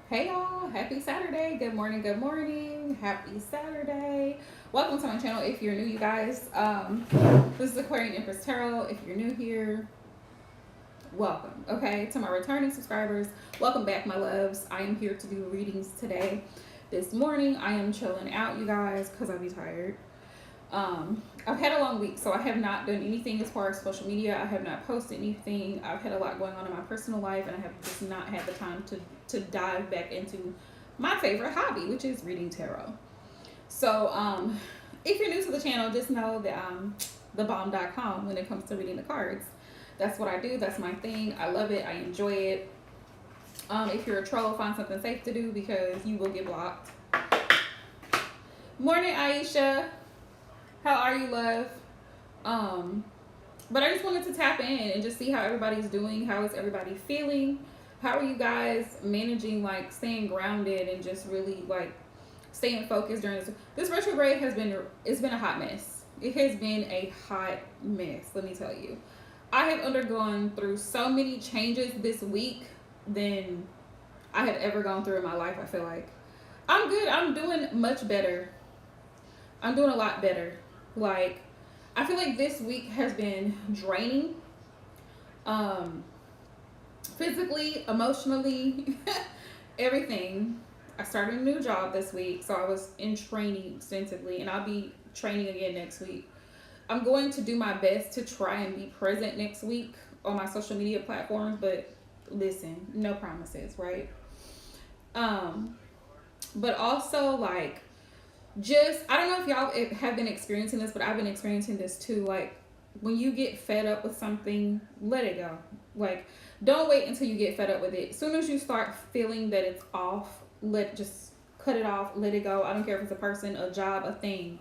Hey y'all, happy Saturday. Good morning, good morning. Happy Saturday. Welcome to my channel if you're new, you guys. This is Aquarian Empress Tarot. If you're new here, welcome. Okay, to my returning subscribers, welcome back, my loves. I am here to do readings today. This morning, I am chilling out, you guys, because I be tired. I've had a long week, so I have not done anything as far as social media. I have not posted anything. I've had a lot going on in my personal life, and I have just not had the time to dive back into my favorite hobby, which is reading tarot. So, if you're new to the channel, just know that I'm thebomb.com when it comes to reading the cards. That's what I do. That's my thing. I love it. I enjoy it. If you're a troll, find something safe to do because you will get blocked. Morning, Aisha. How are you, love? But I just wanted to tap in and just see how everybody's doing. How is everybody feeling? How are you guys managing, like, staying grounded and just really, like, staying focused during this retrograde it's been a hot mess. It has been a hot mess, let me tell you. I have undergone through so many changes this week than I have ever gone through in my life, I feel like. I'm good. I'm doing much better. I'm doing a lot better. Like, I feel like this week has been draining. Physically, emotionally, everything. I started a new job this week, so I was in training extensively, and I'll be training again next week. I'm going to do my best to try and be present next week on my social media platforms, but listen, no promises, right? But also, like, just, I don't know if y'all have been experiencing this, but I've been experiencing this too. Like, when you get fed up with something, let it go. Like, don't wait until you get fed up with it. As soon as you start feeling that it's off, just cut it off, let it go. I don't care if it's a person, a job, a thing.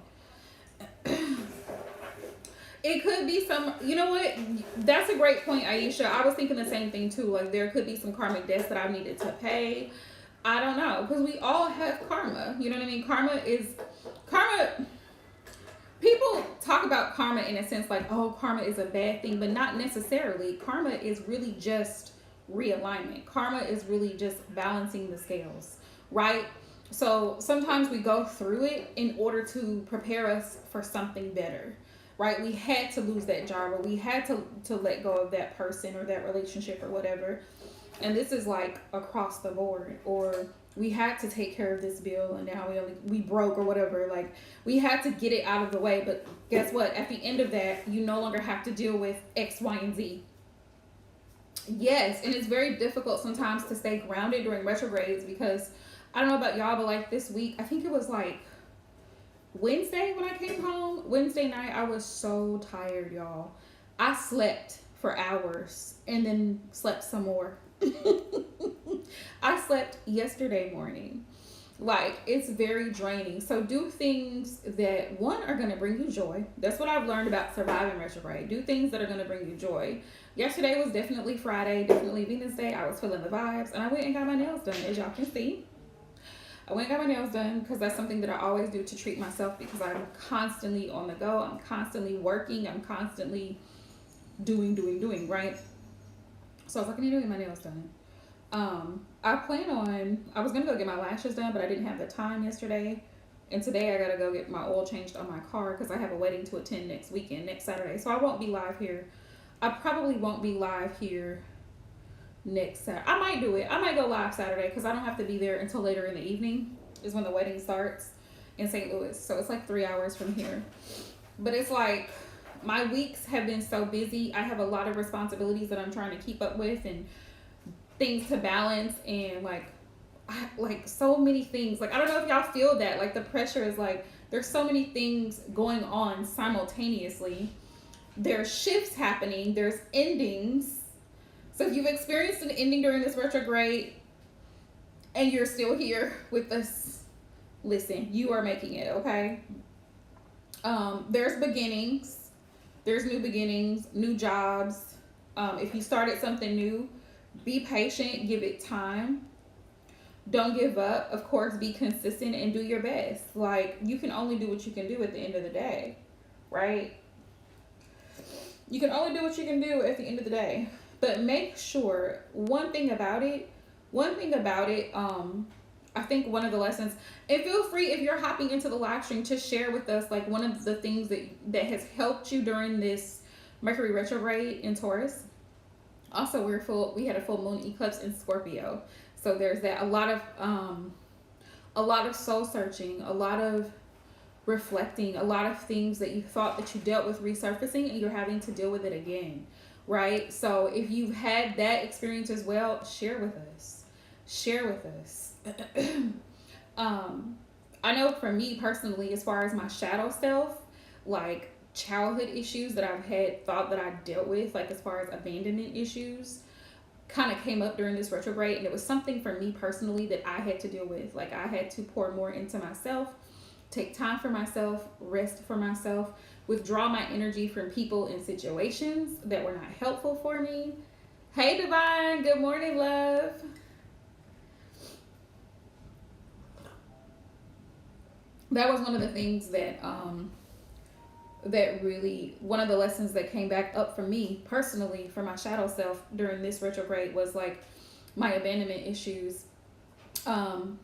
It could be some, you know what? That's a great point, Aisha. I was thinking the same thing too. Like, there could be some karmic debts that I needed to pay. I don't know, because we all have karma. You know what I mean? Karma. People talk about karma in a sense like, oh, karma is a bad thing, but not necessarily. Karma is really just realignment. Karma is really just balancing the scales, right? So sometimes we go through it in order to prepare us for something better, right? We had to lose that job, or we had to let go of that person or that relationship or whatever. And this is like across the board. Or we had to take care of this bill and now we broke or whatever. Like, we had to get it out of the way. But guess what? At the end of that, you no longer have to deal with X, Y, and Z. Yes, and it's very difficult sometimes to stay grounded during retrogrades because I don't know about y'all, but like this week, I think it was like Wednesday when I came home. Wednesday night, I was so tired, y'all. I slept for hours and then slept some more. I slept yesterday morning. Like, it's very draining. So do things that, one, are going to bring you joy. That's what I've learned about surviving retrograde. Do things that are going to bring you joy. Yesterday was definitely Friday, definitely Venus Day. I was feeling the vibes, and I went and got my nails done, as y'all can see. I went and got my nails done because that's something that I always do to treat myself, because I'm constantly on the go. I'm constantly working. I'm constantly doing, right? So I was like, I need to get my nails done. I was gonna go get my lashes done, but I didn't have the time yesterday. And today I gotta go get my oil changed on my car because I have a wedding to attend next Saturday. So I won't be live here. I probably won't be live here next Saturday. I might do it. I might go live Saturday because I don't have to be there until later in the evening is when the wedding starts in St. Louis. So it's like 3 hours from here. But it's like, my weeks have been so busy. I have a lot of responsibilities that I'm trying to keep up with and things to balance, and like so many things. Like, I don't know if y'all feel that. Like, the pressure is like, there's so many things going on simultaneously. There's shifts happening. There's endings. So if you've experienced an ending during this retrograde and you're still here with us, listen, you are making it, okay? There's beginnings. There's new beginnings, new jobs. If you started something new, be patient, give it time. Don't give up. Of course, be consistent and do your best. Like, you can only do what you can do at the end of the day, right? You can only do what you can do at the end of the day. But make sure, one thing about it, one thing about it, I think one of the lessons, and feel free if you're hopping into the live stream to share with us like one of the things that has helped you during this Mercury retrograde in Taurus. Also, we had a full moon eclipse in Scorpio, so there's that. A lot of soul searching, a lot of reflecting, a lot of things that you thought that you dealt with resurfacing, and you're having to deal with it again, right? So if you've had that experience as well, share with us. Share with us. I know for me personally, as far as my shadow self, like childhood issues that I've had thought that I dealt with, like as far as abandonment issues, kind of came up during this retrograde, and it was something for me personally that I had to deal with. Like I had to pour more into myself, take time for myself, rest for myself, withdraw my energy from people and situations that were not helpful for me. Hey Divine, good morning, love. That was one of the things that that really, one of the lessons that came back up for me personally for my shadow self during this retrograde was like my abandonment issues, and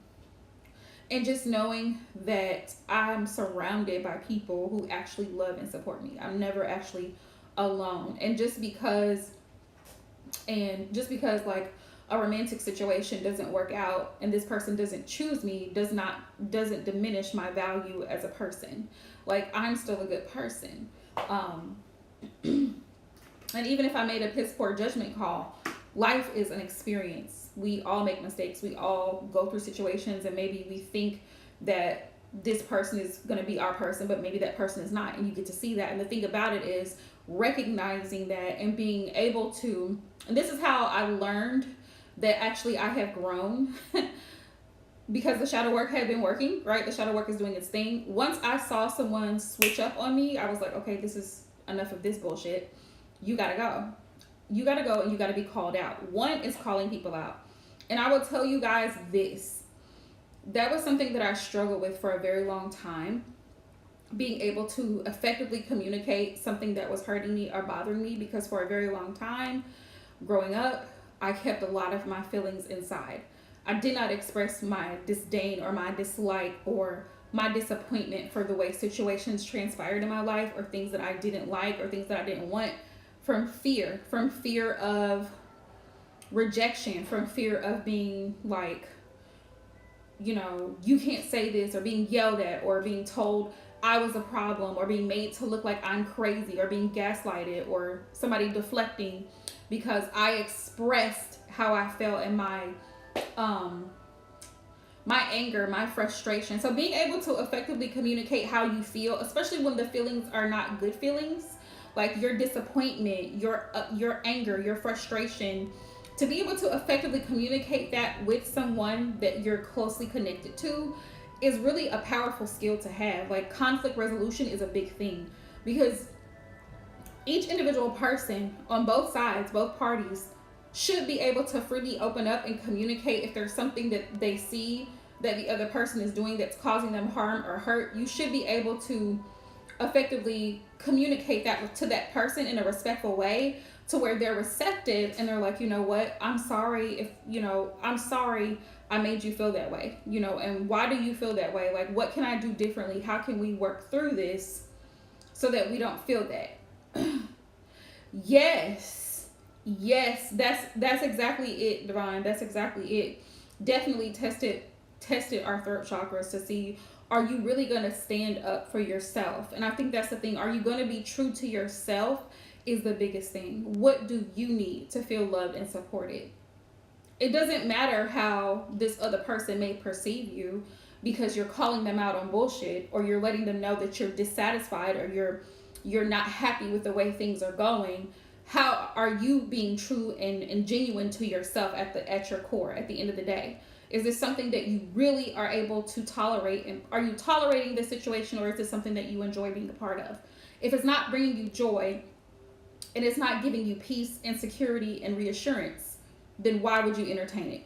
just knowing that I'm surrounded by people who actually love and support me. I'm never actually alone. And just because like a romantic situation doesn't work out and this person doesn't choose me doesn't diminish my value as a person. Like I'm still a good person. And even if I made a piss poor judgment call, life is an experience. We all make mistakes. We all go through situations, and maybe we think that this person is going to be our person, but maybe that person is not, and you get to see that. And the thing about it is recognizing that and being able to, and this is how I learned that actually I have grown because the shadow work had been working, right? The shadow work is doing its thing. Once I saw someone switch up on me, I was like, okay, this is enough of this bullshit. You gotta go. You gotta go, and you gotta be called out. One is calling people out. And I will tell you guys this. That was something that I struggled with for a very long time. Being able to effectively communicate something that was hurting me or bothering me, because for a very long time, growing up, I kept a lot of my feelings inside. I did not express my disdain or my dislike or my disappointment for the way situations transpired in my life, or things that I didn't like or things that I didn't want, from fear of rejection, from fear of being like, you can't say this, or being yelled at, or being told I was a problem, or being made to look like I'm crazy, or being gaslighted, or somebody deflecting because I expressed how I felt and my anger, my frustration. So being able to effectively communicate how you feel, especially when the feelings are not good feelings, like your disappointment, your anger, your frustration, to be able to effectively communicate that with someone that you're closely connected to is really a powerful skill to have. Like conflict resolution is a big thing, because each individual person on both sides, both parties, should be able to freely open up and communicate if there's something that they see that the other person is doing that's causing them harm or hurt. You should be able to effectively communicate that to that person in a respectful way, to where they're receptive and they're like, you know what, I'm sorry I made you feel that way, and why do you feel that way? Like, what can I do differently? How can we work through this so that we don't feel that? Yes, that's exactly it, Divine. That's exactly it. Definitely tested our throat chakras to see, are you really going to stand up for yourself? And I think that's the thing. Are you going to be true to yourself is the biggest thing. What do you need to feel loved and supported? It doesn't matter how this other person may perceive you, because you're calling them out on bullshit, or you're letting them know that you're dissatisfied, or you're not happy with the way things are going. How are you being true and genuine to yourself at your core at the end of the day? Is this something that you really are able to tolerate? And are you tolerating this situation, or is this something that you enjoy being a part of? If it's not bringing you joy and it's not giving you peace and security and reassurance, then why would you entertain it?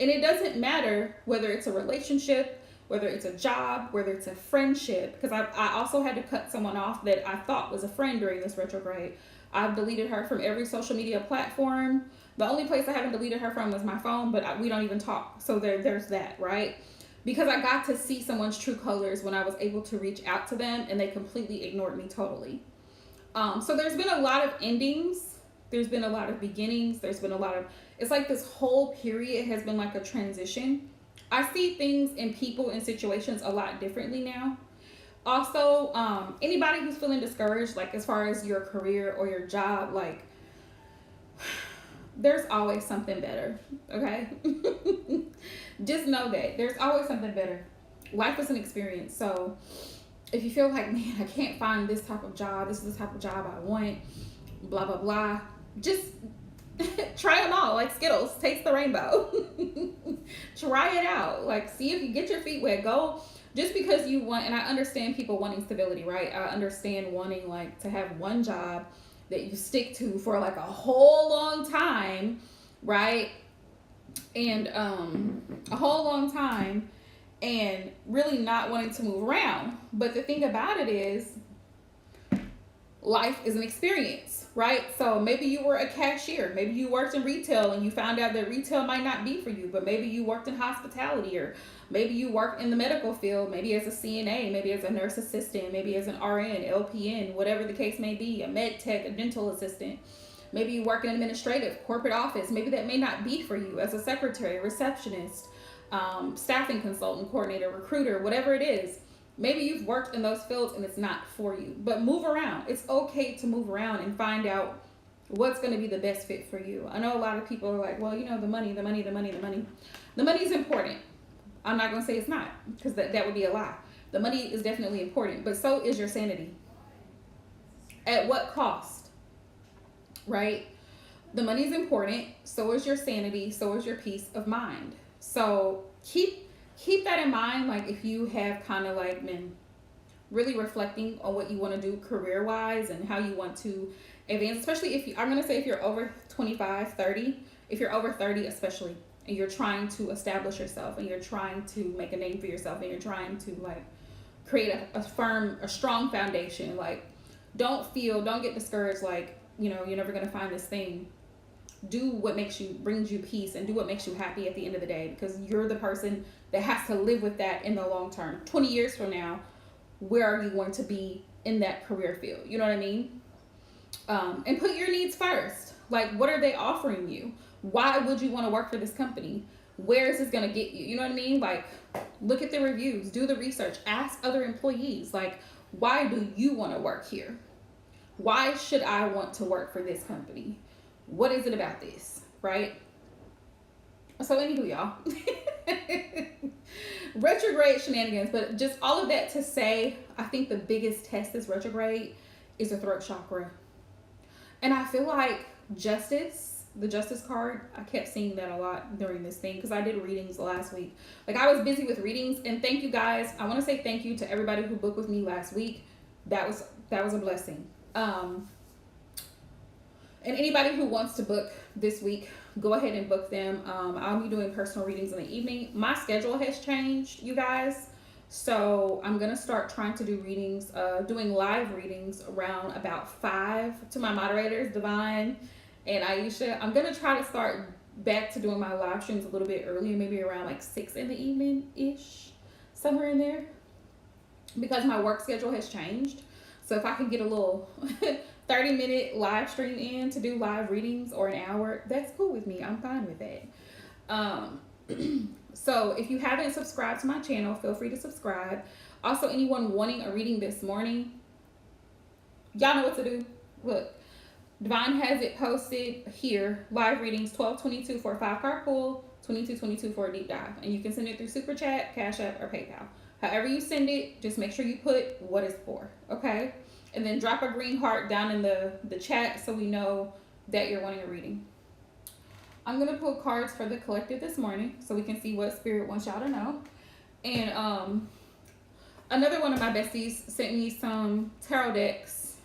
And it doesn't matter whether it's a relationship, whether it's a job, whether it's a friendship, because I also had to cut someone off that I thought was a friend during this retrograde. I've deleted her from every social media platform. The only place I haven't deleted her from was my phone, but we don't even talk. So there's that, right? Because I got to see someone's true colors when I was able to reach out to them, and they completely ignored me totally. So there's been a lot of endings. There's been a lot of beginnings. There's been a lot of, it's like this whole period has been like a transition. I see things and people and situations a lot differently now. Also, anybody who's feeling discouraged, like as far as your career or your job, like there's always something better, okay? Just know that there's always something better. Life is an experience. So if you feel like, man, I can't find this type of job, this is the type of job I want, blah, blah, blah, just try them all, like Skittles, taste the rainbow. Try it out. Like, see if you get your feet wet. Go, just because you want, and I understand people wanting stability, right? I understand wanting like to have one job that you stick to for like a whole long time, right? And a whole long time, and really not wanting to move around. But the thing about it is, life is an experience, right? So maybe you were a cashier, maybe you worked in retail and you found out that retail might not be for you, but maybe you worked in hospitality, or maybe you worked in the medical field, maybe as a CNA, maybe as a nurse assistant, maybe as an RN, LPN, whatever the case may be, a med tech, a dental assistant. Maybe you work in administrative, corporate office. Maybe that may not be for you, as a secretary, receptionist, staffing consultant, coordinator, recruiter, whatever it is. Maybe you've worked in those fields and it's not for you, but move around. It's okay to move around and find out what's going to be the best fit for you. I know a lot of people are like, well, you know, the money. The money is important. I'm not going to say it's not, because that would be a lie. The money is definitely important, but so is your sanity. At what cost? Right? The money is important. So is your sanity. So is your peace of mind. So keep that in mind. Like, if you have kind of like been really reflecting on what you want to do career wise and how you want to advance, especially I'm going to say if you're over 25, 30, if you're over 30, especially, and you're trying to establish yourself and you're trying to make a name for yourself and you're trying to like create a strong foundation. Like, don't get discouraged. Like, you know, you're never going to find this thing. Do what brings you peace, and do what makes you happy at the end of the day, because you're the person that has to live with that in the long term. 20 years from now, where are you going to be in that career field? You know what I mean? And put your needs first. Like, what are they offering you? Why would you want to work for this company? Where is this going to get you? You know what I mean? Like, look at the reviews, do the research, ask other employees, like, why do you want to work here? Why should I want to work for this company? What is it about this, right? So anywho, y'all, retrograde shenanigans, but just all of that to say, I think the biggest test this retrograde is the throat chakra. And I feel like the justice card, I kept seeing that a lot during this thing, because I did readings last week. Like, I was busy with readings, and thank you guys. I want to say thank you to everybody who booked with me last week. That was a blessing. And anybody who wants to book this week, go ahead and book them. I'll be doing personal readings in the evening. My schedule has changed, you guys. So I'm going to start trying to do readings, doing live readings around about 5 to my moderators, Divine and Aisha. I'm going to try to start back to doing my live streams a little bit earlier, maybe around like 6 in the evening-ish, somewhere in there, because my work schedule has changed. So if I can get a little 30-minute live stream in to do live readings, or an hour, that's cool with me. I'm fine with that. So if you haven't subscribed to my channel, feel free to subscribe. Also, anyone wanting a reading this morning, y'all know what to do. Look, Divine has it posted here. Live readings, 12/22 for a 5-card pull, 22/22 for a deep dive. And you can send it through Super Chat, Cash App, or PayPal. However you send it, just make sure you put what it's for, okay? And then drop a green heart down in the chat so we know that you're wanting a reading. I'm going to pull cards for the collective this morning so we can see what Spirit wants y'all to know. And another one of my besties sent me some tarot decks.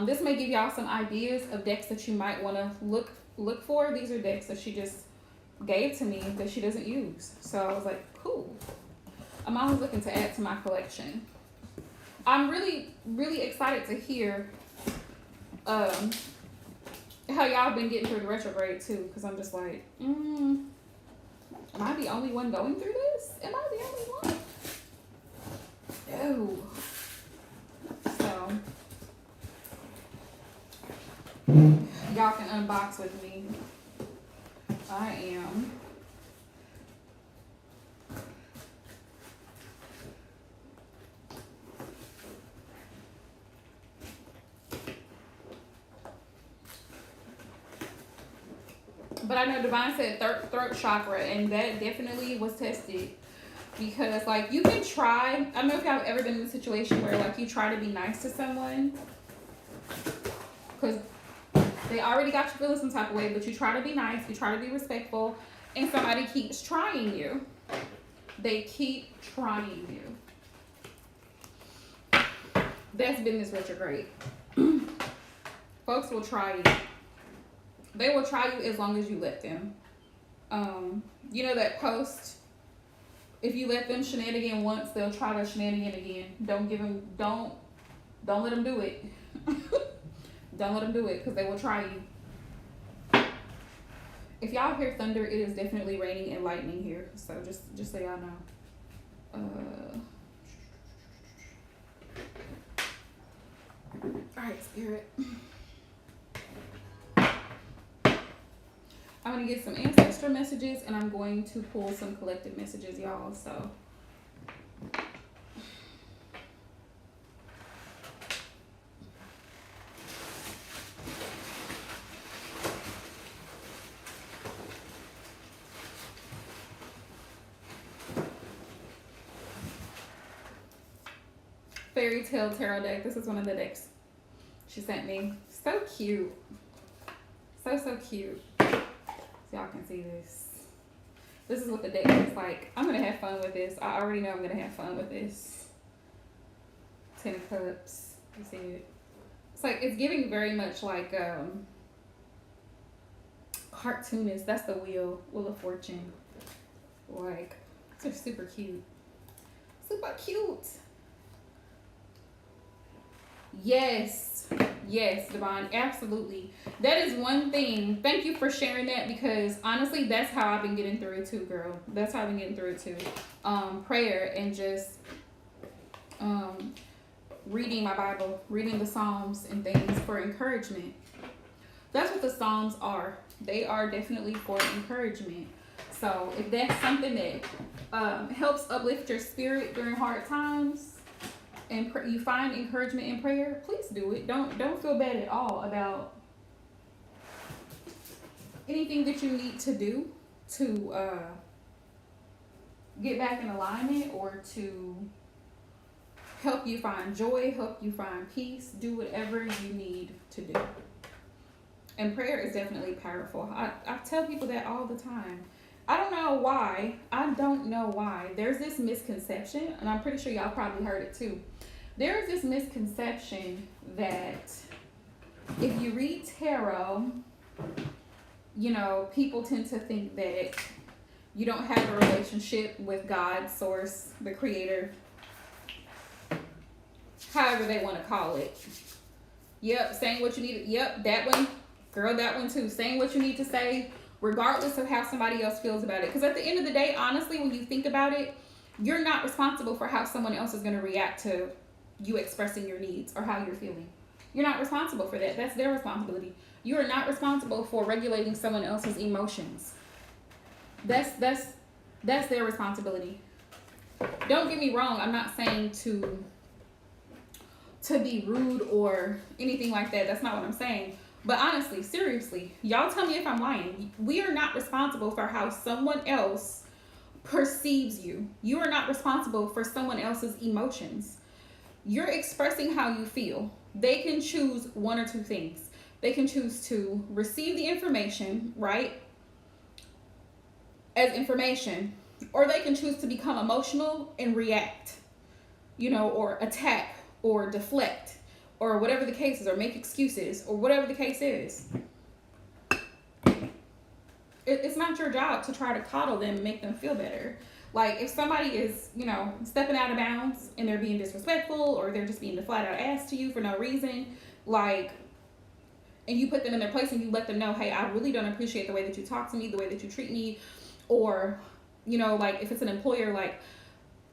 This may give y'all some ideas of decks that you might want to look for. These are decks that she just gave to me that she doesn't use. So I was like, cool. I'm always looking to add to my collection. I'm really, really excited to hear how y'all been getting through the retrograde too, because I'm just like, am I the only one going through this? Am I the only one? No. So y'all can unbox with me. I am. But I know Divine said throat chakra, and that definitely was tested. Because, like, you can try. I don't know if y'all have ever been in a situation where, like, you try to be nice to someone. Because they already got you feeling some type of way, but you try to be nice, you try to be respectful, and somebody keeps trying you. They keep trying you. That's been this retrograde. Folks will try you. They will try you as long as you let them. You know that post, if you let them shenanigan once, they'll try to shenanigan again. Don't let them do it. Don't let them do it, because they will try you. If y'all hear thunder, it is definitely raining and lightning here. So just so y'all know. Alright, Spirit. I'm going to get some ancestor messages, and I'm going to pull some collective messages, y'all. So Fairy Tale Tarot deck. This is one of the decks she sent me. So cute. So cute. So y'all can see this. This is what the deck looks like. I'm gonna have fun with this. I already know I'm gonna have fun with this. 10 of Cups. You see it? It's like, it's giving very much like cartoonist. That's the Wheel of Fortune. Like, it's super cute. Super cute. Yes, Devon, absolutely. That is one thing. Thank you for sharing that, because honestly, that's how I've been getting through it too, girl. That's how I've been getting through it too. Prayer and just reading my Bible, reading the Psalms and things for encouragement. That's what the Psalms are. They are definitely for encouragement. So if that's something that helps uplift your spirit during hard times, and you find encouragement in prayer, please do it. Don't feel bad at all about anything that you need to do to get back in alignment, or to help you find joy, help you find peace. Do whatever you need to do. And prayer is definitely powerful. I tell people that all the time. I don't know why. There's this misconception, and I'm pretty sure y'all probably heard it too. There's this misconception that if you read tarot, you know, people tend to think that you don't have a relationship with God, Source, the Creator, however they want to call it. Yep, saying what you need. Yep, that one. Girl, that one too. Saying what you need to say, regardless of how somebody else feels about it. Because at the end of the day, honestly, when you think about it, you're not responsible for how someone else is going to react to you expressing your needs or how you're feeling. You're not responsible for that. That's their responsibility. You are not responsible for regulating someone else's emotions. That's their responsibility. Don't get me wrong. I'm not saying to be rude or anything like that. That's not what I'm saying. But honestly, seriously, y'all tell me if I'm lying. We are not responsible for how someone else perceives you. You are not responsible for someone else's emotions. You're expressing how you feel. They can choose one or two things. They can choose to receive the information, right, as information, or they can choose to become emotional and react, you know, or attack or deflect, or whatever the case is, or make excuses, or whatever the case is. It's not your job to try to coddle them and make them feel better. Like, if somebody is, you know, stepping out of bounds and they're being disrespectful, or they're just being the flat out ass to you for no reason, like, and you put them in their place and you let them know, hey, I really don't appreciate the way that you talk to me, the way that you treat me, or, you know, like if it's an employer, like,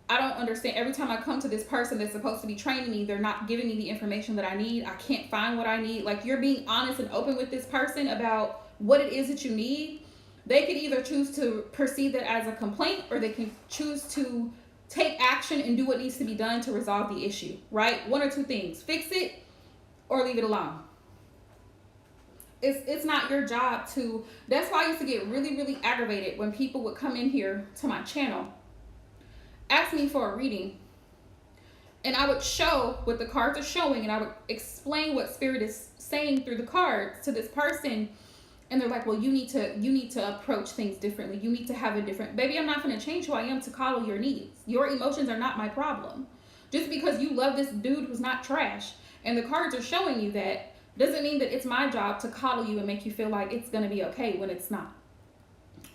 I don't understand. Every time I come to this person that's supposed to be training me, they're not giving me the information that I need. I can't find what I need. Like, you're being honest and open with this person about what it is that you need. They could either choose to perceive that as a complaint, or they can choose to take action and do what needs to be done to resolve the issue, right? One or two things: fix it or leave it alone. It's not your job to. That's why I used to get really, really aggravated when people would come in here to my channel, ask me for a reading, and I would show what the cards are showing, and I would explain what spirit is saying through the cards to this person, and they're like, well, you need to approach things differently. You need to have a different. Baby, I'm not going to change who I am to follow your needs. Your emotions are not my problem. Just because you love this dude who's not trash and the cards are showing you that, doesn't mean that it's my job to coddle you and make you feel like it's going to be okay when it's not.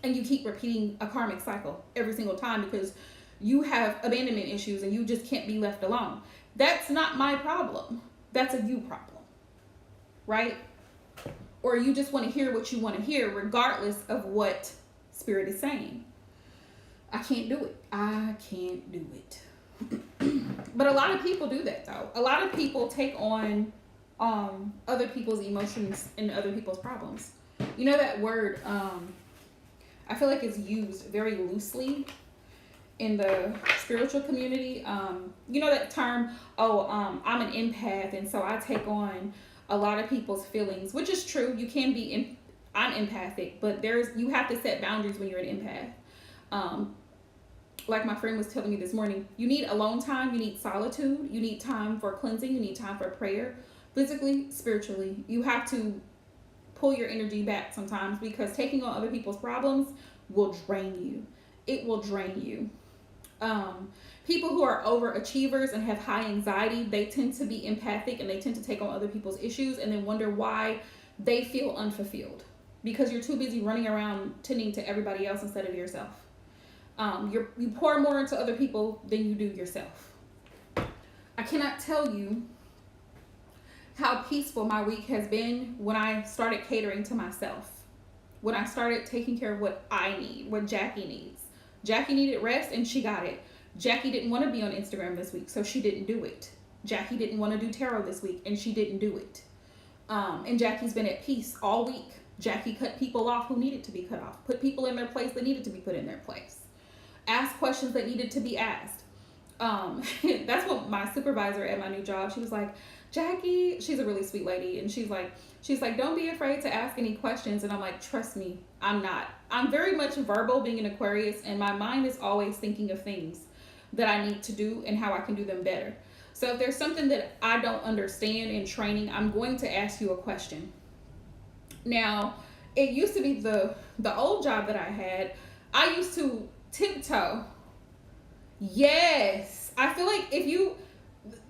And you keep repeating a karmic cycle every single time because you have abandonment issues and you just can't be left alone. That's not my problem. That's a you problem, right? Or you just want to hear what you want to hear regardless of what spirit is saying. I can't do it. I can't do it. But a lot of people do that, though. A lot of people take on other people's emotions and other people's problems. You know that word, I feel like it's used very loosely in the spiritual community. You know that term, I'm an empath, and so I take on a lot of people's feelings, which is true. You can be, I'm empathic, but you have to set boundaries when you're an empath. Like my friend was telling me this morning, you need alone time, you need solitude, you need time for cleansing, you need time for prayer, physically, spiritually. You have to pull your energy back sometimes, because taking on other people's problems will drain you. It will drain you. People who are overachievers and have high anxiety, they tend to be empathic and they tend to take on other people's issues and then wonder why they feel unfulfilled, because you're too busy running around tending to everybody else instead of yourself. You pour more into other people than you do yourself. I cannot tell you how peaceful my week has been when I started catering to myself. When I started taking care of what I need, what Jackie needs. Jackie needed rest and she got it. Jackie didn't want to be on Instagram this week, so she didn't do it. Jackie didn't want to do tarot this week and she didn't do it. And Jackie's been at peace all week. Jackie cut people off who needed to be cut off. Put people in their place that needed to be put in their place. Ask questions that needed to be asked. That's what my supervisor at my new job, she was like, Jackie, she's a really sweet lady, and she's like, don't be afraid to ask any questions. And I'm like, trust me, I'm not. I'm very much verbal, being an Aquarius, and my mind is always thinking of things that I need to do and how I can do them better. So if there's something that I don't understand in training, I'm going to ask you a question. Now, it used to be the old job that I had, I used to tiptoe. Yes, I feel like if you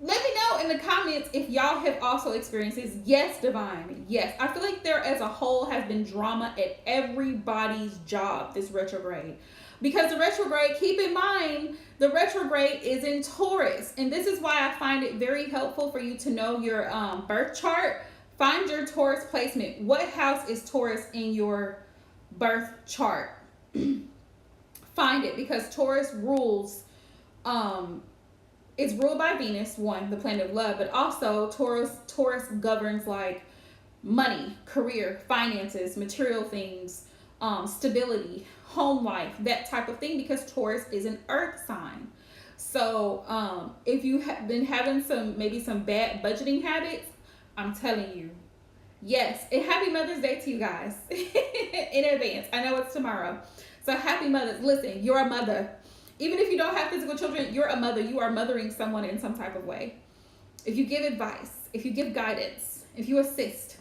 let me know in the comments if y'all have also experienced this. Yes, Divine. Yes, I feel like there as a whole has been drama at everybody's job this retrograde, because the retrograde, keep in mind, the retrograde is in Taurus, and this is why I find it very helpful for you to know your birth chart. Find your Taurus placement. What house is Taurus in your birth chart? Find it, because Taurus rules, it's ruled by Venus, one, the planet of love, but also Taurus governs like money, career, finances, material things, stability, home life, that type of thing, because Taurus is an earth sign. So if you have been having maybe some bad budgeting habits, I'm telling you, yes, and happy Mother's Day to you guys in advance. I know it's tomorrow. So happy Mother's. Listen, you're a mother. Even if you don't have physical children, you're a mother. You are mothering someone in some type of way. If you give advice, if you give guidance, if you assist,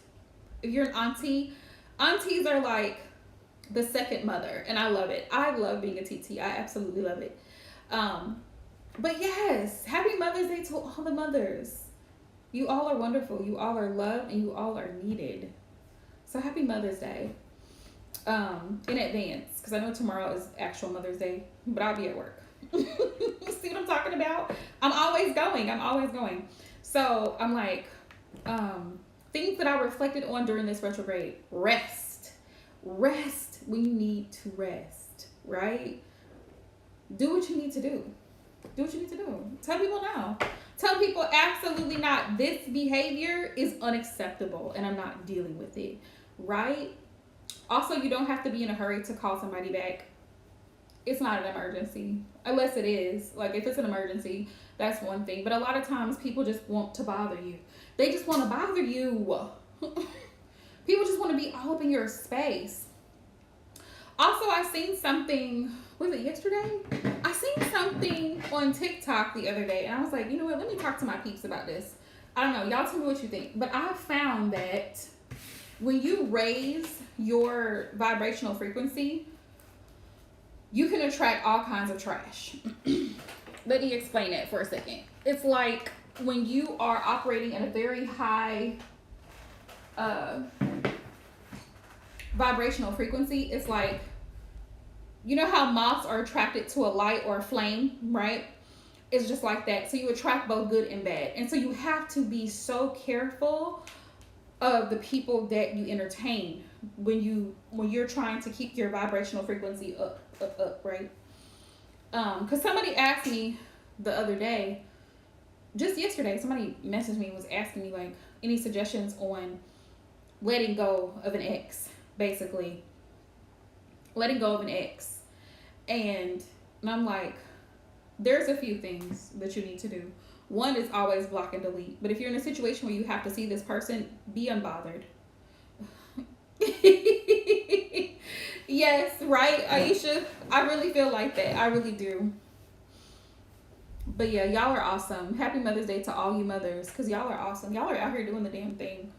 if you're an auntie, aunties are like the second mother, and I love it. I love being a TT. I absolutely love it. But yes, happy Mother's Day to all the mothers. You all are wonderful. You all are loved, and you all are needed. So happy Mother's Day. In advance, because I know tomorrow is actual Mother's Day, but I'll be at work. See what I'm talking about? I'm always going. So I'm like, things that I reflected on during this retrograde: rest when you need to rest, right? Do what you need to do. Do what you need to do. Tell people no. Tell people absolutely not. This behavior is unacceptable and I'm not dealing with it, right? Also, you don't have to be in a hurry to call somebody back. It's not an emergency. Unless it is. Like, if it's an emergency, that's one thing. But a lot of times people just want to bother you. They just want to bother you. People just want to be all up in your space. Also, I seen something, was it yesterday? I seen something on TikTok the other day, and I was like, you know what, let me talk to my peeps about this. I don't know, y'all tell me what you think. But I found that when you raise your vibrational frequency, you can attract all kinds of trash. Let me explain that for a second. It's like when you are operating at a very high vibrational frequency, it's like, you know how moths are attracted to a light or a flame, right? It's just like that. So you attract both good and bad. And so you have to be so careful of the people that you entertain when you're trying to keep your vibrational frequency up, right? Because somebody asked me the other day, just yesterday, somebody messaged me and was asking me like any suggestions on letting go of an ex, basically. Letting go of an ex. And I'm like, there's a few things that you need to do. One is always block and delete. But if you're in a situation where you have to see this person, be unbothered. Yes, right, Aisha? I really feel like that. I really do. But yeah, y'all are awesome. Happy Mother's Day to all you mothers, because y'all are awesome. Y'all are out here doing the damn thing.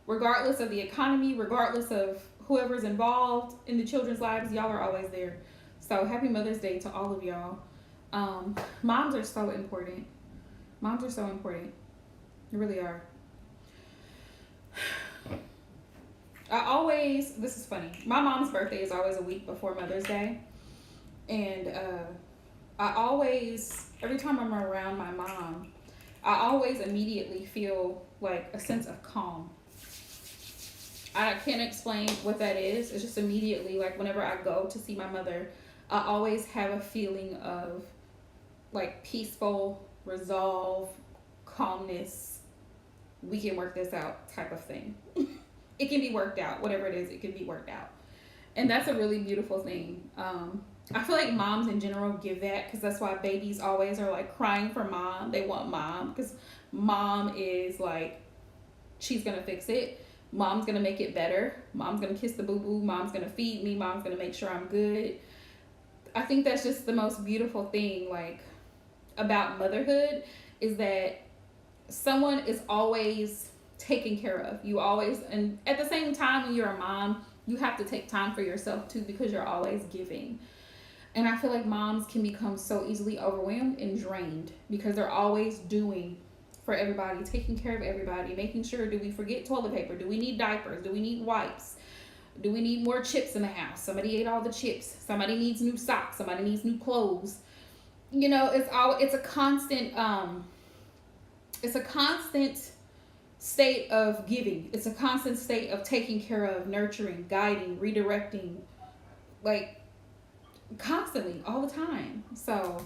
Regardless of the economy, regardless of whoever's involved in the children's lives, y'all are always there. So happy Mother's Day to all of y'all. Moms are so important. Moms are so important. They really are. This is funny. My mom's birthday is always a week before Mother's Day. And every time I'm around my mom, I always immediately feel like a sense of calm. I can't explain what that is. It's just immediately, like whenever I go to see my mother, I always have a feeling of like peaceful resolve, calmness. We can work this out type of thing. It can be worked out. Whatever it is, it can be worked out. And that's a really beautiful thing. I feel like moms in general give that, because that's why babies always are like crying for mom. They want mom because mom is like, she's going to fix it. Mom's going to make it better. Mom's going to kiss the boo-boo. Mom's going to feed me. Mom's going to make sure I'm good. I think that's just the most beautiful thing, like, about motherhood, is that someone is always taken care of. You always, and at the same time, when you're a mom, you have to take time for yourself too, because you're always giving. And I feel like moms can become so easily overwhelmed and drained because they're always doing for everybody, taking care of everybody, making sure, do we forget toilet paper? Do we need diapers? Do we need wipes? Do we need more chips in the house? Somebody ate all the chips. Somebody needs new socks. Somebody needs new clothes. You know, it's a constant state of giving. It's a constant state of taking care of, nurturing, guiding, redirecting, like constantly, all the time. So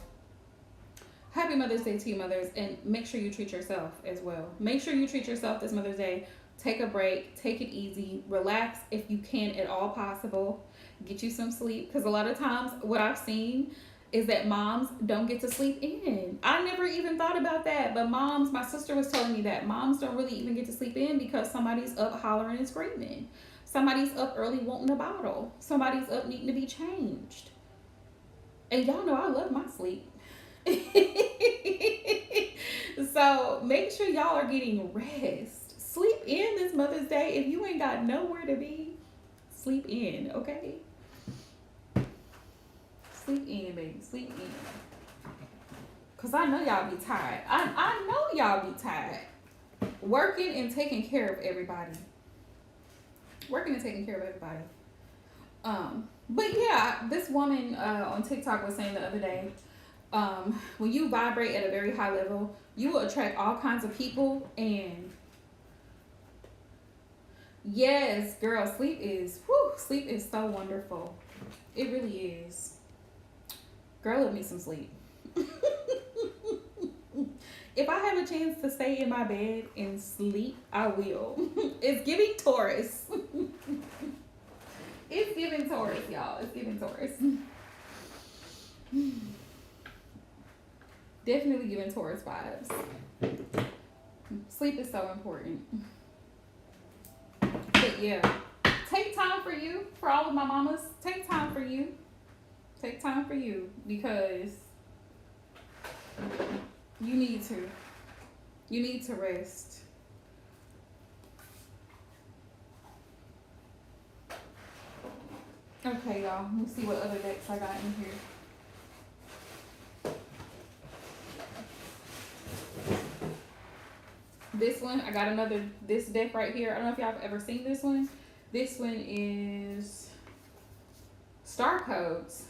happy Mother's Day to you mothers, and make sure you treat yourself as well. Make sure you treat yourself this Mother's Day. Take a break, take it easy, relax if you can at all possible. Get you some sleep, because a lot of times what I've seen is that moms don't get to sleep in. I never even thought about that, but moms, my sister was telling me that moms don't really even get to sleep in because somebody's up hollering and screaming. Somebody's up early wanting a bottle. Somebody's up needing to be changed. And y'all know I love my sleep. So make sure y'all are getting rest. Sleep in this Mother's Day. If you ain't got nowhere to be, sleep in, okay? Sleep in, baby. Sleep in. Because I know y'all be tired. I know y'all be tired. Working and taking care of everybody. Working and taking care of everybody. But yeah, this woman on TikTok was saying the other day, when you vibrate at a very high level, you will attract all kinds of people, and Yes, girl, sleep is so wonderful. It really is. Girl, let me some sleep. If I have a chance to stay in my bed and sleep, I will. It's giving Taurus. It's giving Taurus, y'all. It's giving Taurus. Definitely giving Taurus vibes. Sleep is so important. But yeah, take time for you. For all of my mamas, take time for you. Take time for you because you need to. You need to rest. Okay, y'all. Let me see what other decks I got in here. This one, I got this deck right here. I don't know if y'all have ever seen this one. This one is Star Codes,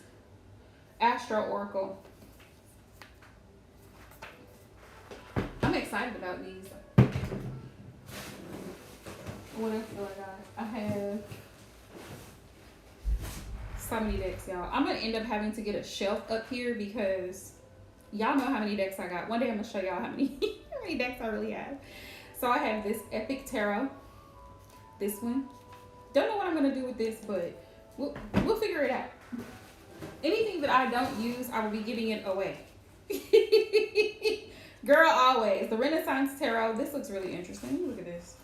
Astro Oracle. I'm excited about these. What else do I got? I have so many decks, y'all. I'm going to end up having to get a shelf up here because y'all know how many decks I got. One day I'm going to show y'all how many, how many decks I really have. So I have this Epic Tarot. This one. Don't know what I'm going to do with this, but we'll figure it out. Anything that I don't use, I will be giving it away. Girl, always. The Renaissance Tarot. This looks really interesting. Look at this.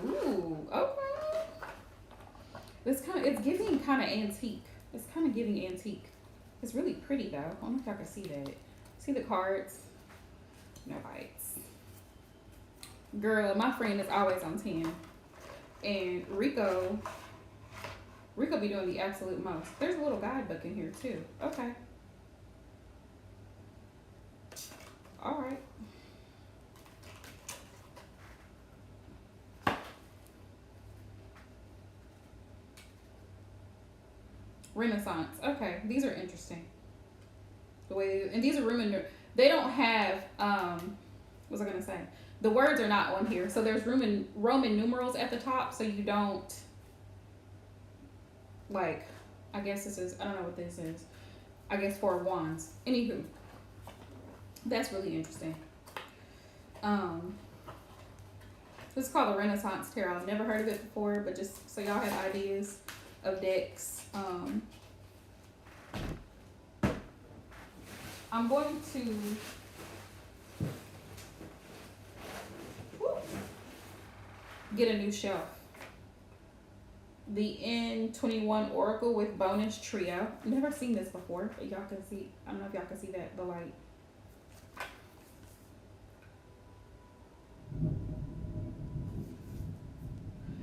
Ooh, okay. It's giving kind of antique. It's kind of giving antique. It's really pretty though. I don't know if y'all can see that. See the cards? No bites. Girl, my friend is always on 10. And Rico be doing the absolute most. There's a little guidebook in here too. Okay. All right. Renaissance. Okay, these are interesting. The way and these are they don't have what was I gonna say? The words are not on here, so there's Roman numerals at the top, so you don't like. I guess this is. I don't know what this is. I guess 4 of Wands. Anywho, that's really interesting. This is called the Renaissance Tarot. I've never heard of it before, but just so y'all have ideas of decks. I'm going to get a new shelf. The N21 Oracle with bonus trio. Never seen this before, but y'all can see. I don't know if y'all can see that, the light.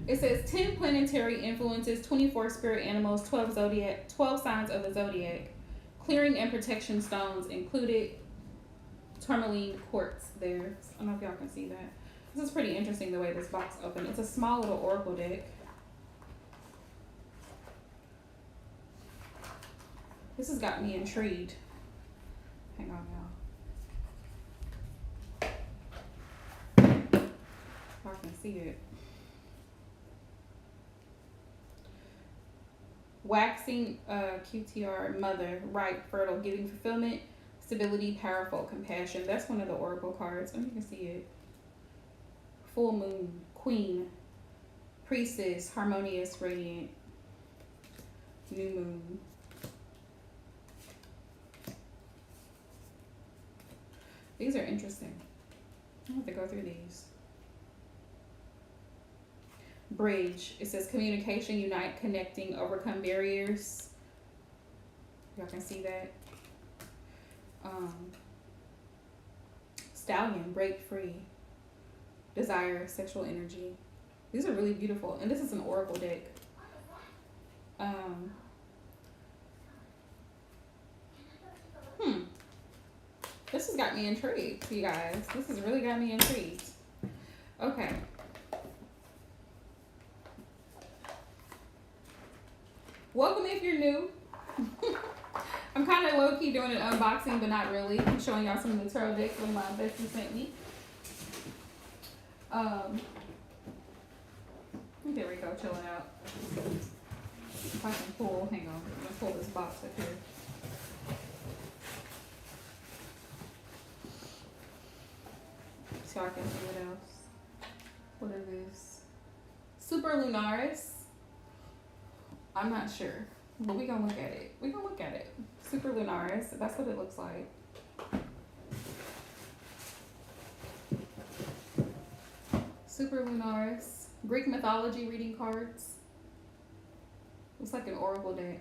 It says 10 planetary influences, 24 spirit animals, 12 signs of the zodiac, clearing and protection stones included, tourmaline quartz there. I don't know if y'all can see that. This is pretty interesting the way this box opened. It's a small little oracle deck. This has got me intrigued. Hang on, y'all. If I can see it. Waxing QTR, mother, right, fertile, giving fulfillment, stability, powerful, compassion. That's one of the oracle cards. I don't know if you can see it. Full moon, queen, priestess, harmonious, radiant, new moon. These are interesting. I have to go through these. Bridge. It says communication, unite, connecting, overcome barriers. Y'all can see that. Stallion, break free. Desire, sexual energy. These are really beautiful. And this is an oracle deck. This has got me intrigued, you guys. This has really got me intrigued. Okay. Welcome if you're new. I'm kind of low-key doing an unboxing, but not really. I'm showing y'all some of the tarot decks that my bestie sent me. There we go, chilling out. If I can pull, hang on, I'm gonna pull this box up here. So I can see what else. What are these? Super Lunaris. I'm not sure, but we gonna look at it. We gonna look at it. Super Lunaris, that's what it looks like. Super Lunaris. Greek mythology reading cards. Looks like an oracle deck.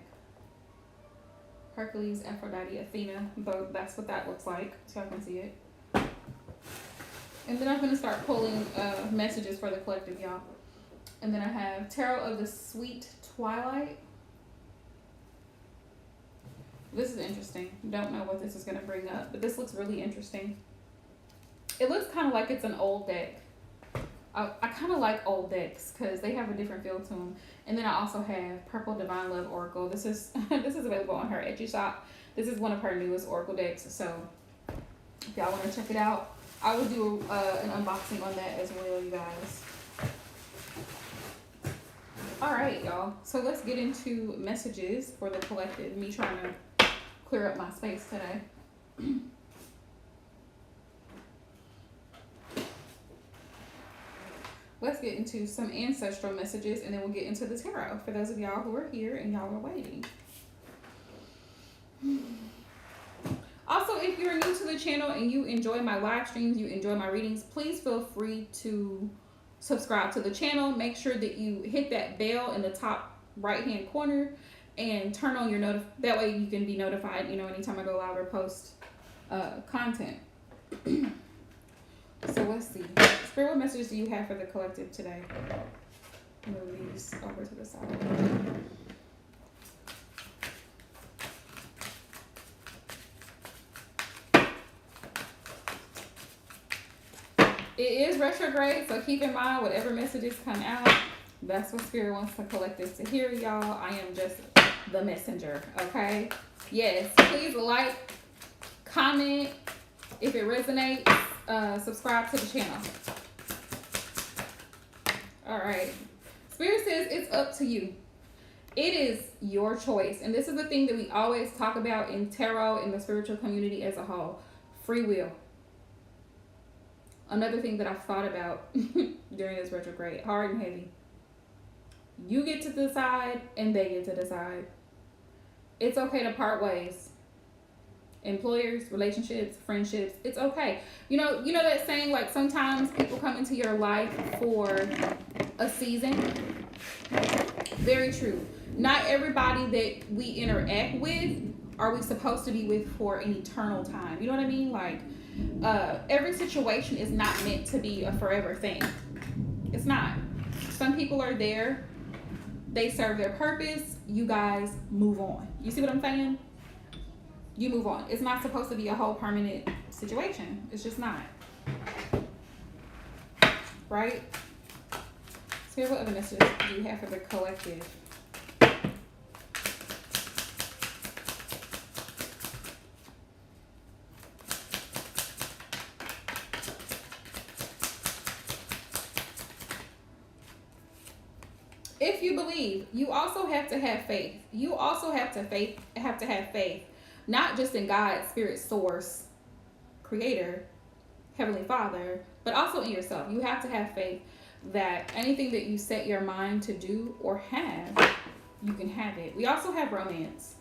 Hercules, Aphrodite, Athena. Though that's what that looks like. So y'all can see it. And then I'm going to start pulling messages for the collective, y'all. And then I have Tarot of the Sweet Twilight. This is interesting. Don't know what this is going to bring up, but this looks really interesting. It looks kind of like it's an old deck. I kind of like old decks because they have a different feel to them. And then I also have Purple Divine Love Oracle. This is this is available on her Etsy shop. This is one of her newest Oracle decks. So if y'all want to check it out, I will do an unboxing on that as well, you guys. All right, y'all. So let's get into messages for the collective. Me trying to clear up my space today. Let's get into some ancestral messages and then we'll get into the tarot for those of y'all who are here and y'all are waiting. Also, if you're new to the channel and you enjoy my live streams, you enjoy my readings, please feel free to subscribe to the channel. Make sure that you hit that bell in the top right hand corner and turn on your that way you can be notified, you know, anytime I go live or post content. So let's see. Spirit, what messages do you have for the collective today? Move these over to the side. It is retrograde, so keep in mind whatever messages come out, that's what Spirit wants the collective to hear, y'all. I am just the messenger, okay? Yes, please like, comment if it resonates. Subscribe to the channel. All right. Spirit says it's up to you. It is your choice. And this is the thing that we always talk about in tarot, in the spiritual community as a whole. Free will. Another thing that I've thought about during this retrograde, hard and heavy. You get to decide and they get to decide. It's okay to part ways. Employers, relationships, friendships, it's okay. You know that saying, like, sometimes people come into your life for a season. Very true. Not everybody that we interact with are we supposed to be with for an eternal time. You know what I mean? Like, every situation is not meant to be a forever thing. It's not. Some people are there, they serve their purpose, you guys move on. You see what I'm saying? You move on. It's not supposed to be a whole permanent situation. It's just not. Right? Spirit, what other messages do you have for the collective? If you believe, you also have to have faith. You also have to have faith. Not just in God, Spirit, Source, Creator, Heavenly Father, but also in yourself. You have to have faith that anything that you set your mind to do or have, you can have it. We also have romance.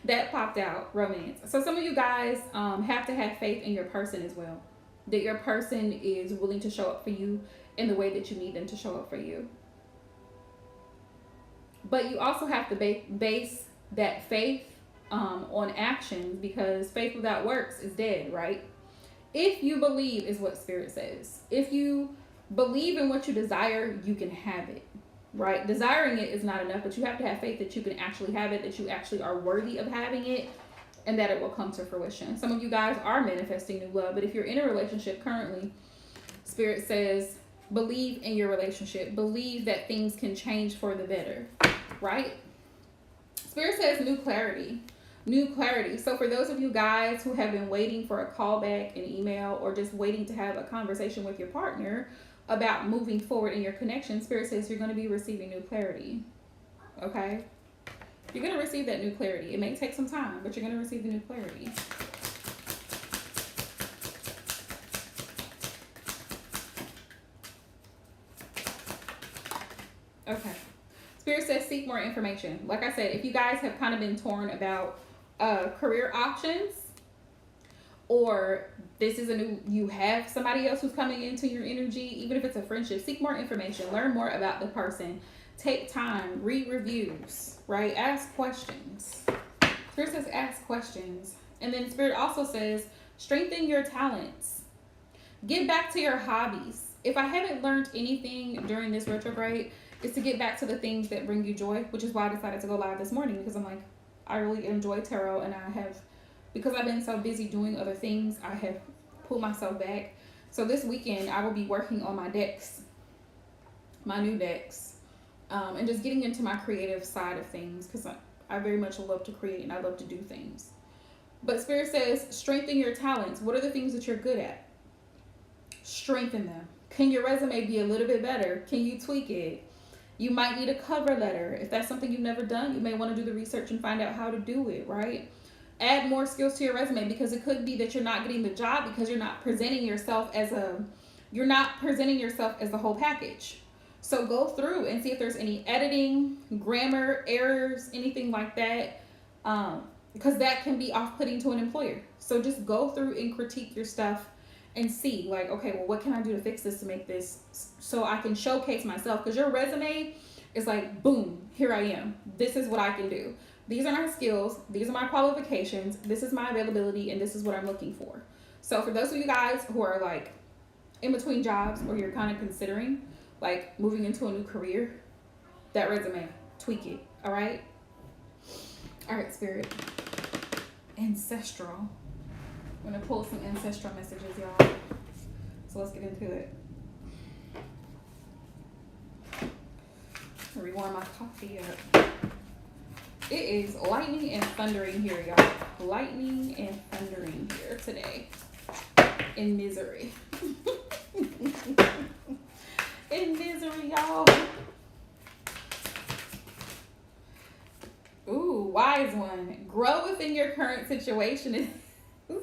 That popped out, romance. So some of you guys have to have faith in your person as well. That your person is willing to show up for you in the way that you need them to show up for you. But you also have to base that faith on action, because faith without works is dead, right? If you believe, is what Spirit says. If you believe in what you desire, you can have it, right? Desiring it is not enough, but you have to have faith that you can actually have it, that you actually are worthy of having it, and that it will come to fruition. Some of you guys are manifesting new love, but if you're in a relationship currently, Spirit says, believe in your relationship. Believe that things can change for the better, right? Spirit says new clarity. New clarity. So for those of you guys who have been waiting for a call back, an email, or just waiting to have a conversation with your partner, about moving forward in your connection, Spirit says you're going to be receiving new clarity. Okay? You're going to receive that new clarity. It may take some time, but you're going to receive the new clarity. Okay. Spirit says seek more information. Like I said, if you guys have kind of been torn about career options, or this is a new, you have somebody else who's coming into your energy, even if it's a friendship, seek more information, learn more about the person, take time, read reviews, right? Ask questions. Spirit says ask questions. And then Spirit also says strengthen your talents. Get back to your hobbies. If I haven't learned anything during this retrograde, is to get back to the things that bring you joy, which is why I decided to go live this morning, because I'm like, I really enjoy tarot, and I have, because I've been so busy doing other things, I have pulled myself back. So this weekend I will be working on my decks, my new decks, and just getting into my creative side of things, because I very much love to create and I love to do things. But Spirit says strengthen your talents. What are the things that you're good at? Strengthen them. Can your resume be a little bit better? Can you tweak it? You might need a cover letter. If that's something you've never done, you may want to do the research and find out how to do it, right? Add more skills to your resume, because it could be that you're not getting the job because you're not presenting yourself as the whole package. So go through and see if there's any editing, grammar errors, anything like that, because that can be off-putting to an employer. So just go through and critique your stuff and see, like, okay, well, what can I do to fix this to make this so I can showcase myself? Because your resume is like, boom, here I am. This is what I can do. These are my skills. These are my qualifications. This is my availability, and this is what I'm looking for. So for those of you guys who are like in between jobs, or you're kind of considering like moving into a new career, that resume, tweak it. All right. All right, Spirit. Ancestral. I'm going to pull some ancestral messages, y'all. So let's get into it. Rewarm my coffee up. It is lightning and thundering here, y'all. Lightning and thundering here today. In misery. In misery, y'all. Ooh, wise one. Grow within your current situation.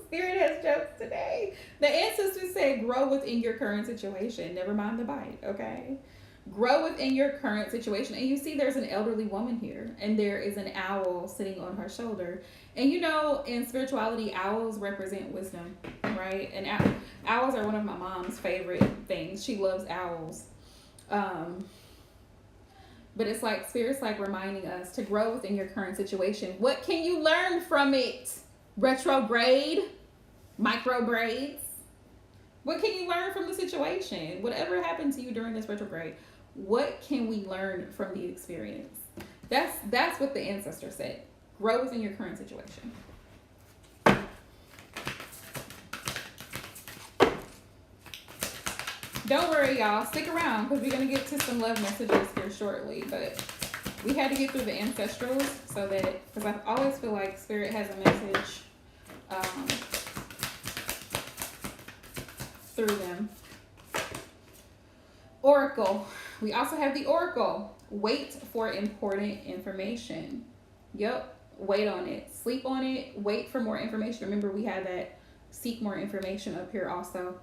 Spirit has jokes today. The ancestors said grow within your current situation. Never mind the bite, okay? Grow within your current situation. And you see there's an elderly woman here, and there is an owl sitting on her shoulder. And you know, in spirituality, owls represent wisdom, right? And owls are one of my mom's favorite things. She loves owls. But it's like Spirit's like reminding us to grow within your current situation. What can you learn from it? Retrograde, micro braids. What can you learn from the situation? Whatever happened to you during this retrograde, what can we learn from the experience? That's what the ancestor said. Grow within your current situation. Don't worry, y'all. Stick around, because we're going to get to some love messages here shortly. But we had to get through the ancestrals so that, because I always feel like Spirit has a message through them. Oracle. We also have the Oracle. Wait for important information. Yep. Wait on it. Sleep on it. Wait for more information. Remember, we had that seek more information up here also.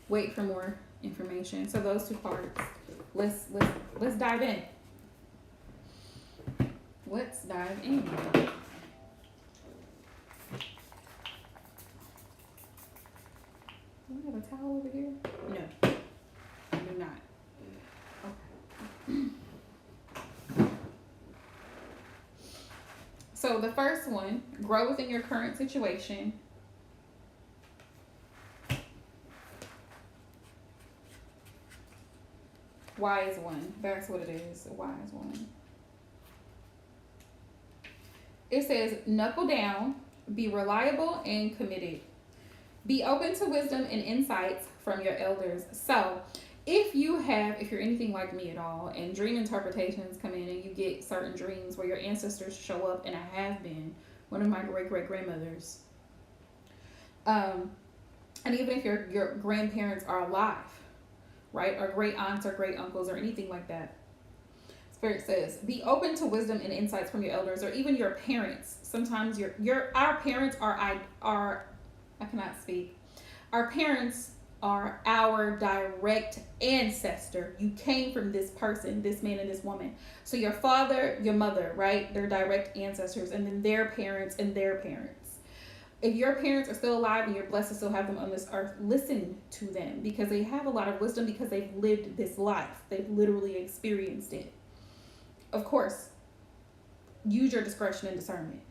Wait for more information. So those two parts. Let's dive in. Let's dive in. Do we have a towel over here? No, I do not. Okay. So the first one, grow within your current situation. Wise one. That's what it is. A wise one. It says, knuckle down, be reliable and committed. Be open to wisdom and insights from your elders. So if you're anything like me at all, and dream interpretations come in and you get certain dreams where your ancestors show up, and I have been, one of my great-great-grandmothers, and even if your grandparents are alive, right? Or great aunts or great uncles or anything like that. Spirit says, be open to wisdom and insights from your elders or even your parents. Sometimes our parents are I cannot speak. Our parents are our direct ancestor. You came from this person, this man and this woman. So your father, your mother, right? They're direct ancestors, and then their parents and their parents. If your parents are still alive and you're blessed to still have them on this earth, listen to them because they have a lot of wisdom because they've lived this life. They've literally experienced it. Of course, use your discretion and discernment.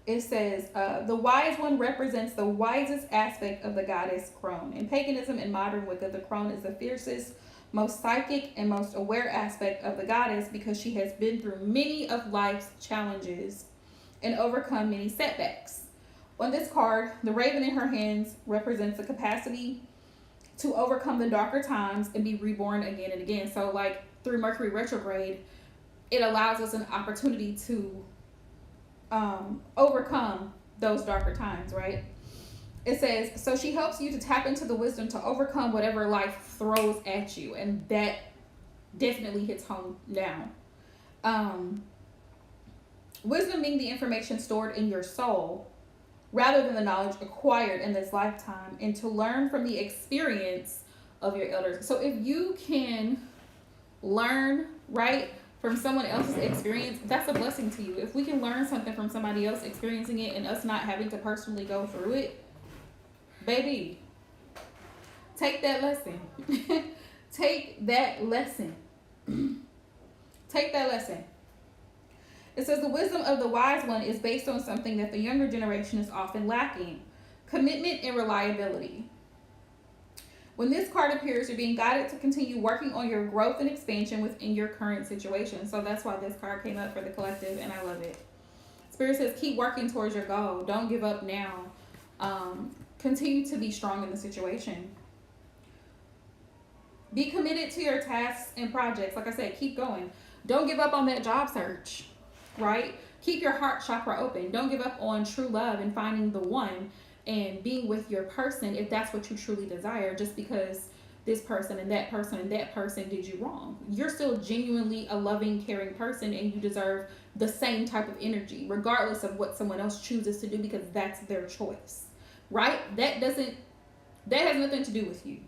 It says, the wise one represents the wisest aspect of the goddess crone. In paganism and modern Wicca, the crone is the fiercest, most psychic, and most aware aspect of the goddess because she has been through many of life's challenges and overcome many setbacks. On this card, the raven in her hands represents the capacity to overcome the darker times and be reborn again and again. So like through Mercury retrograde, it allows us an opportunity to overcome those darker times, right? It says, so she helps you to tap into the wisdom to overcome whatever life throws at you. And that definitely hits home now. Wisdom being the information stored in your soul rather than the knowledge acquired in this lifetime, and to learn from the experience of your elders. So if you can learn, right, from someone else's experience, that's a blessing to you. If we can learn something from somebody else experiencing it and us not having to personally go through it, baby, take that lesson. Take that lesson. Take that lesson. It says the wisdom of the wise one is based on something that the younger generation is often lacking: commitment and reliability. When this card appears, you're being guided to continue working on your growth and expansion within your current situation. So that's why this card came up for the collective, and I love it. Spirit says keep working towards your goal. Don't give up now. Continue to be strong in the situation. Be committed to your tasks and projects. Like I said, keep going. Don't give up on that job search, right? Keep your heart chakra open. Don't give up on true love and finding the one and being with your person if that's what you truly desire, just because this person and that person and that person did you wrong. You're still genuinely a loving, caring person, and you deserve the same type of energy regardless of what someone else chooses to do, because that's their choice, right? That has nothing to do with you.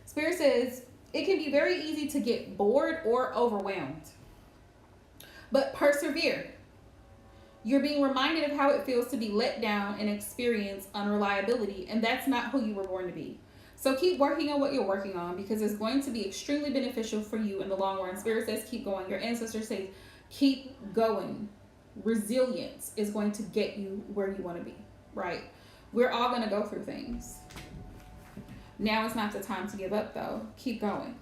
Spirit says it can be very easy to get bored or overwhelmed, but persevere. You're being reminded of how it feels to be let down and experience unreliability, and that's not who you were born to be. So keep working on what you're working on, because it's going to be extremely beneficial for you in the long run. Spirit says keep going. Your ancestors say keep going. Resilience is going to get you where you want to be, right? We're all going to go through things. Now is not the time to give up, though. Keep going.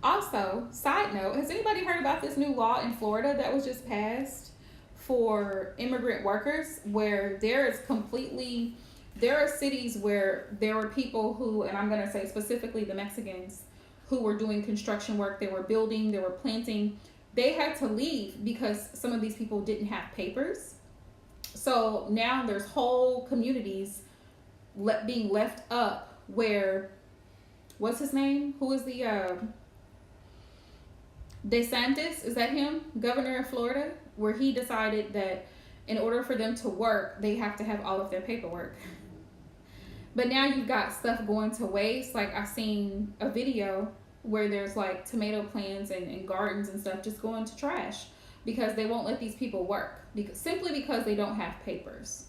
Also, side note, has anybody heard about this new law in Florida that was just passed for immigrant workers, where there are cities where there were people who, and I'm going to say specifically the Mexicans, who were doing construction work, they were building, they were planting. They had to leave because some of these people didn't have papers. So now there's whole communities being left up where, what's his name? Who is the... DeSantis, is that him? Governor of Florida, where he decided that in order for them to work, they have to have all of their paperwork. But now you've got stuff going to waste. Like I've seen a video where there's like tomato plants and gardens and stuff just going to trash because they won't let these people work simply because they don't have papers.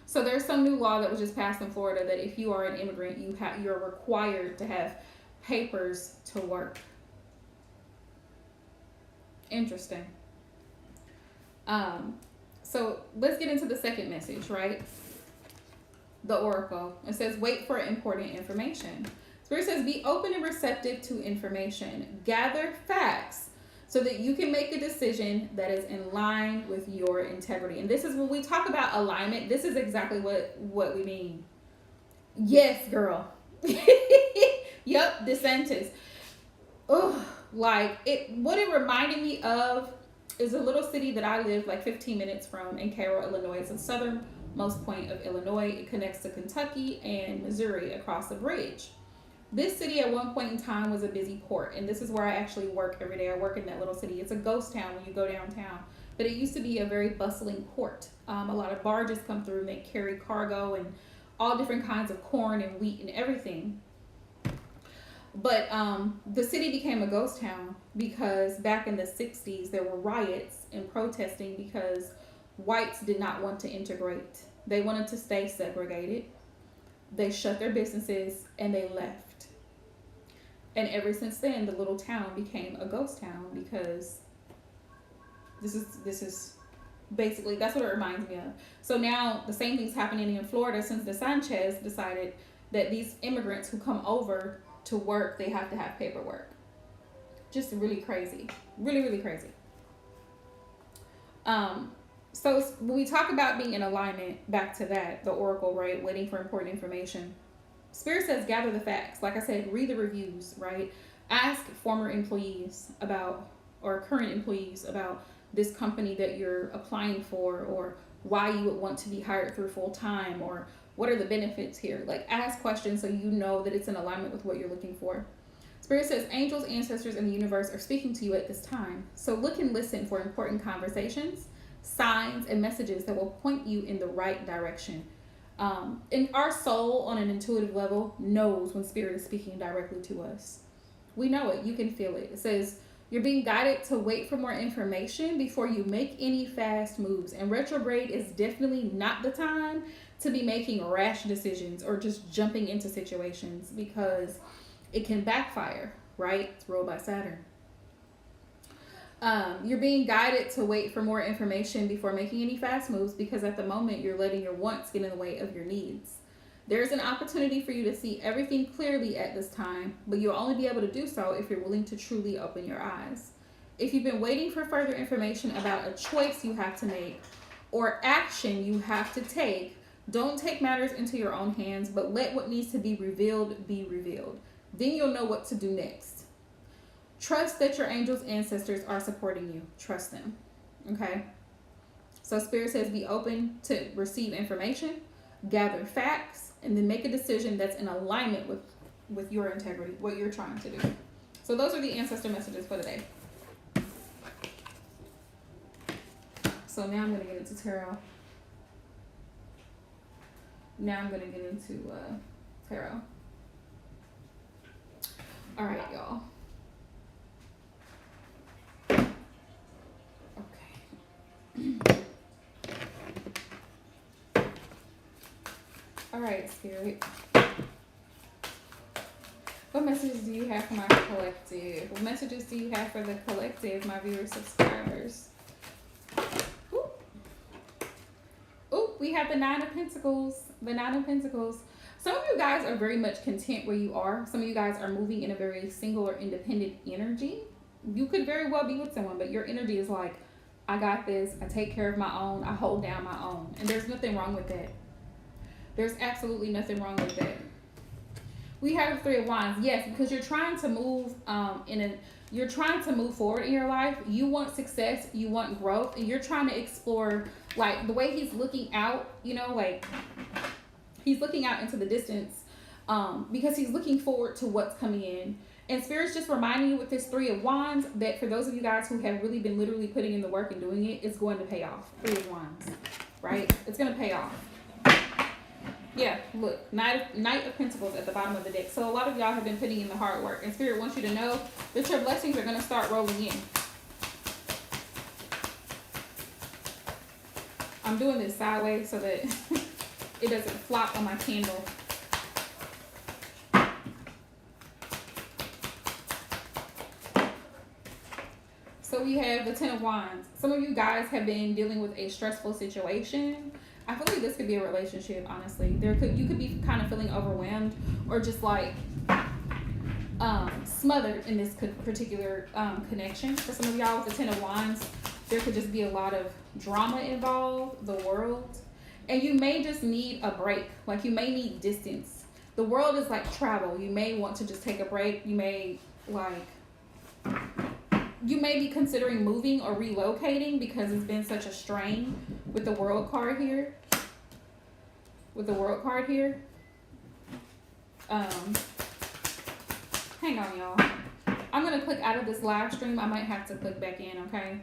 So there's some new law that was just passed in Florida that if you are an immigrant, you're required to have papers to work. Interesting. So let's get into the second message, right? The oracle. It says wait for important information. Spirit says be open and receptive to information. Gather facts so that you can make a decision that is in line with your integrity. And this is when we talk about alignment, this is exactly what we mean. Yes, girl. Yep, DeSantis. Oh, like what it reminded me of is a little city that I live like 15 minutes from in Cairo, Illinois. It's the southernmost point of Illinois. It connects to Kentucky and Missouri across the bridge. This city at one point in time was a busy port, and this is where I actually work every day. I work in that little city. It's a ghost town when you go downtown, but it used to be a very bustling port. A lot of barges come through and they carry cargo and all different kinds of corn and wheat and everything. But the city became a ghost town because back in the 60s there were riots and protesting because whites did not want to integrate. They wanted to stay segregated. They shut their businesses and they left. And ever since then, the little town became a ghost town because this is basically, that's what it reminds me of. So now the same thing's happening in Florida since the Sanchez decided that these immigrants who come over to work, they have to have paperwork. Just really crazy. Really, really crazy. So when we talk about being in alignment, back to that, the oracle, right? Waiting for important information. Spirit says gather the facts. Like I said, read the reviews, right? Ask former employees about, or current employees about this company that you're applying for, or why you would want to be hired through full time, or what are the benefits here? Like, ask questions so you know that it's in alignment with what you're looking for. Spirit says angels, ancestors, and the universe are speaking to you at this time. So look and listen for important conversations, signs, and messages that will point you in the right direction. And our soul on an intuitive level knows when Spirit is speaking directly to us. We know it. You can feel it. It says you're being guided to wait for more information before you make any fast moves. And retrograde is definitely not the time to be making rash decisions or just jumping into situations because it can backfire, right? It's ruled by Saturn. You're being guided to wait for more information before making any fast moves because at the moment you're letting your wants get in the way of your needs. There's an opportunity for you to see everything clearly at this time, but you'll only be able to do so if you're willing to truly open your eyes. If you've been waiting for further information about a choice you have to make or action you have to take, don't take matters into your own hands, but let what needs to be revealed be revealed. Then you'll know what to do next. Trust that your angels, ancestors are supporting you. Trust them. Okay? So Spirit says be open to receive information, gather facts, and then make a decision that's in alignment with your integrity, what you're trying to do. So those are the ancestor messages for today. So now I'm going to get into tarot. Now I'm going to get into tarot. All right, y'all. Okay. All right, Spirit. What messages do you have for my collective? What messages do you have for the collective, my viewers, subscribers? Ooh, we have the Nine of Pentacles. The Nine of Pentacles. Some of you guys are very much content where you are. Some of you guys are moving in a very single or independent energy. You could very well be with someone, but your energy is like, I got this. I take care of my own. I hold down my own. And there's nothing wrong with that. There's absolutely nothing wrong with that. We have the Three of Wands. Yes, because you're trying to move you're trying to move forward in your life. You want success, you want growth, and you're trying to explore, like, the way he's looking out, you know, like he's looking out into the distance because he's looking forward to what's coming in. And Spirit's just reminding you with this Three of Wands that for those of you guys who have really been literally putting in the work and doing it, it's going to pay off. Three of Wands, right? It's going to pay off. Yeah, look, Knight of Pentacles at the bottom of the deck. So a lot of y'all have been putting in the hard work. And Spirit wants you to know that your blessings are going to start rolling in. I'm doing this sideways so that it doesn't flop on my candle. So we have the Ten of Wands. Some of you guys have been dealing with a stressful situation. I feel like this could be a relationship, honestly. You could be kind of feeling overwhelmed or just like smothered in this particular connection. For some of y'all with the Ten of Wands, there could just be a lot of drama involved, the world. And you may just need a break. Like, you may need distance. The world is like travel. You may want to just take a break. You may, like, you may be considering moving or relocating because it's been such a strain with the world card here. With the world card here. Hang on, y'all. I'm going to click out of this live stream. I might have to click back in, okay?